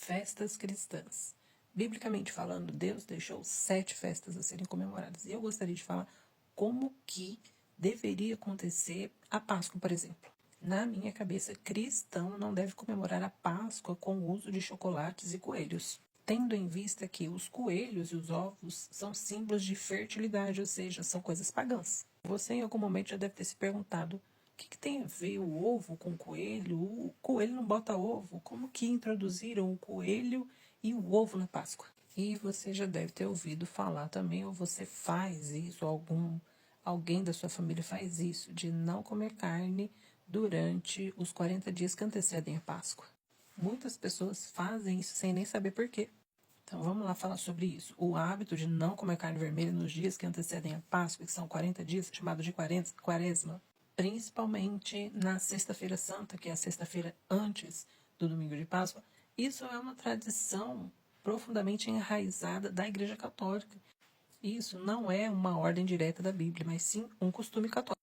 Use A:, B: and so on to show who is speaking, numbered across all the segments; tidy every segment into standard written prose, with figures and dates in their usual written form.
A: festas cristãs. Biblicamente falando, Deus deixou 7 festas a serem comemoradas. E eu gostaria de falar como que deveria acontecer a Páscoa, por exemplo. Na minha cabeça, cristão não deve comemorar a Páscoa com o uso de chocolates e coelhos, tendo em vista que os coelhos e os ovos são símbolos de fertilidade, ou seja, são coisas pagãs. Você em algum momento já deve ter se perguntado: o que tem a ver o ovo com o coelho? O coelho não bota ovo. Como que introduziram o coelho e o ovo na Páscoa? E você já deve ter ouvido falar também, ou você faz isso, alguém da sua família faz isso, de não comer carne durante os 40 dias que antecedem a Páscoa. Muitas pessoas fazem isso sem nem saber por quê. Então vamos lá falar sobre isso. O hábito de não comer carne vermelha nos dias que antecedem a Páscoa, que são 40 dias, chamado de quaresma, principalmente na Sexta-feira Santa, que é a sexta-feira antes do domingo de Páscoa, isso é uma tradição profundamente enraizada da Igreja Católica. Isso não é uma ordem direta da Bíblia, mas sim um costume católico.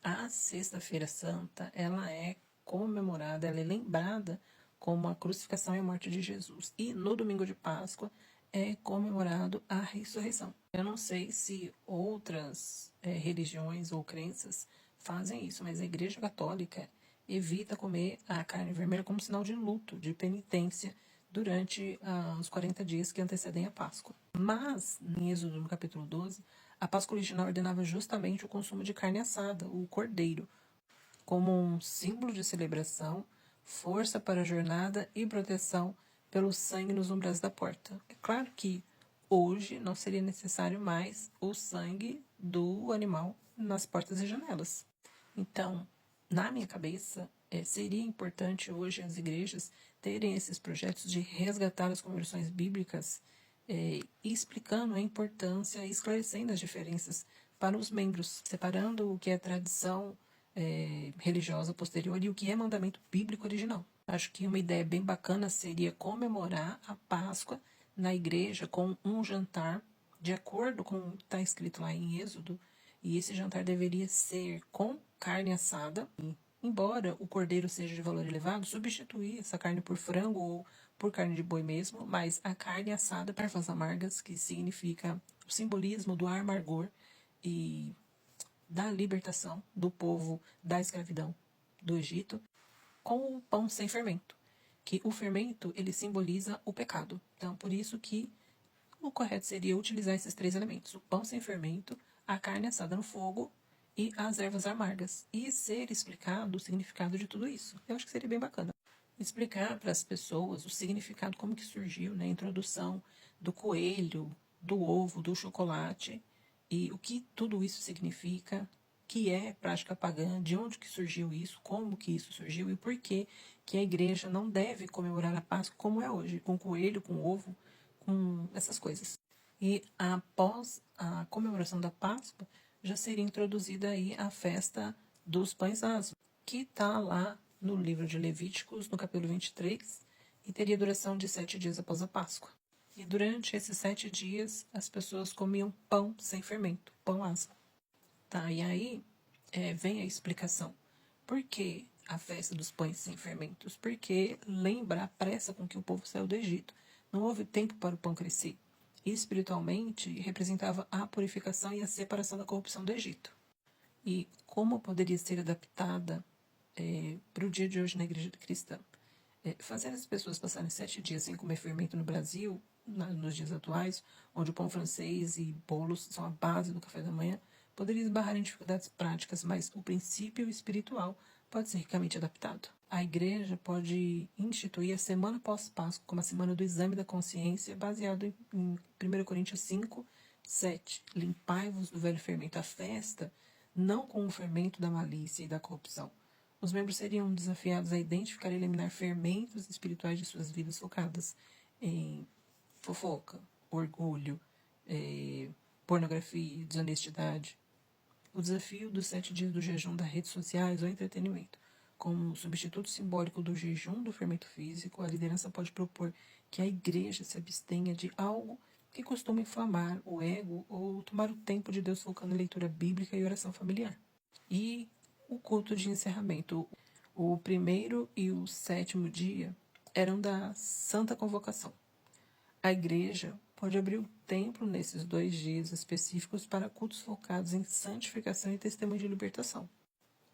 A: A Sexta-feira Santa, ela é comemorada, ela é lembrada como a crucificação e a morte de Jesus. E no domingo de Páscoa é comemorado a ressurreição. Eu não sei se outras religiões ou crenças fazem isso, mas a Igreja Católica evita comer a carne vermelha como sinal de luto, de penitência, durante os 40 dias que antecedem a Páscoa. Mas, em Êxodo, no capítulo 12, a Páscoa original ordenava justamente o consumo de carne assada, o cordeiro, como um símbolo de celebração, força para a jornada e proteção pelo sangue nos umbrais da porta. É claro que hoje não seria necessário mais o sangue do animal nas portas e janelas. Então, na minha cabeça, seria importante hoje as igrejas terem esses projetos de resgatar as conversões bíblicas, explicando a importância e esclarecendo as diferenças para os membros, separando o que é tradição religiosa posterior e o que é mandamento bíblico original. Acho que uma ideia bem bacana seria comemorar a Páscoa na igreja com um jantar, de acordo com o que está escrito lá em Êxodo, e esse jantar deveria ser com carne assada. Embora o cordeiro seja de valor elevado, substituir essa carne por frango ou por carne de boi mesmo, mas a carne assada para ervas amargas, que significa o simbolismo do amargor e da libertação do povo da escravidão do Egito, com o pão sem fermento, que o fermento ele simboliza o pecado. Então, por isso que o correto seria utilizar esses 3 elementos: o pão sem fermento, a carne assada no fogo e as ervas amargas, e ser explicado o significado de tudo isso. Eu acho que seria bem bacana explicar para as pessoas o significado, como que surgiu, né, a introdução do coelho, do ovo, do chocolate, e o que tudo isso significa, que é prática pagã, de onde que surgiu isso, como que isso surgiu e por que a igreja não deve comemorar a Páscoa como é hoje, com coelho, com ovo, com essas coisas. E após a comemoração da Páscoa, já seria introduzida aí a festa dos pães asmos, que está lá no livro de Levíticos, no capítulo 23, e teria duração de 7 dias após a Páscoa. E durante esses 7 dias, as pessoas comiam pão sem fermento, pão asmo. Tá, e aí vem a explicação. Por que a festa dos pães sem fermentos? Porque lembra a pressa com que o povo saiu do Egito. Não houve tempo para o pão crescer. E espiritualmente representava a purificação e a separação da corrupção do Egito. E como poderia ser adaptada para o dia de hoje na igreja cristã? Fazer as pessoas passarem 7 dias sem comer fermento no Brasil, nos dias atuais, onde o pão francês e bolos são a base do café da manhã, poderia esbarrar em dificuldades práticas, mas o princípio espiritual pode ser ricamente adaptado. A igreja pode instituir a semana pós-Páscoa como a semana do exame da consciência, baseado em 1 Coríntios 5, 7. Limpai-vos do velho fermento. A festa, não com o fermento da malícia e da corrupção. Os membros seriam desafiados a identificar e eliminar fermentos espirituais de suas vidas focadas em fofoca, orgulho, pornografia, desonestidade. O desafio dos 7 dias do jejum das redes sociais ou entretenimento. Como substituto simbólico do jejum do fermento físico, a liderança pode propor que a igreja se abstenha de algo que costuma inflamar o ego ou tomar o tempo de Deus focando em leitura bíblica e oração familiar. E o culto de encerramento. O primeiro e o 7º dia eram da Santa Convocação. A igreja pode abrir o templo nesses 2 dias específicos para cultos focados em santificação e testemunho de libertação.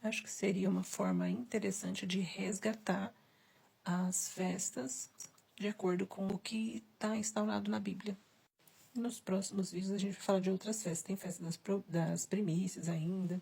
A: Acho que seria uma forma interessante de resgatar as festas de acordo com o que está instaurado na Bíblia. Nos próximos vídeos a gente vai falar de outras festas. Tem festa das primícias ainda.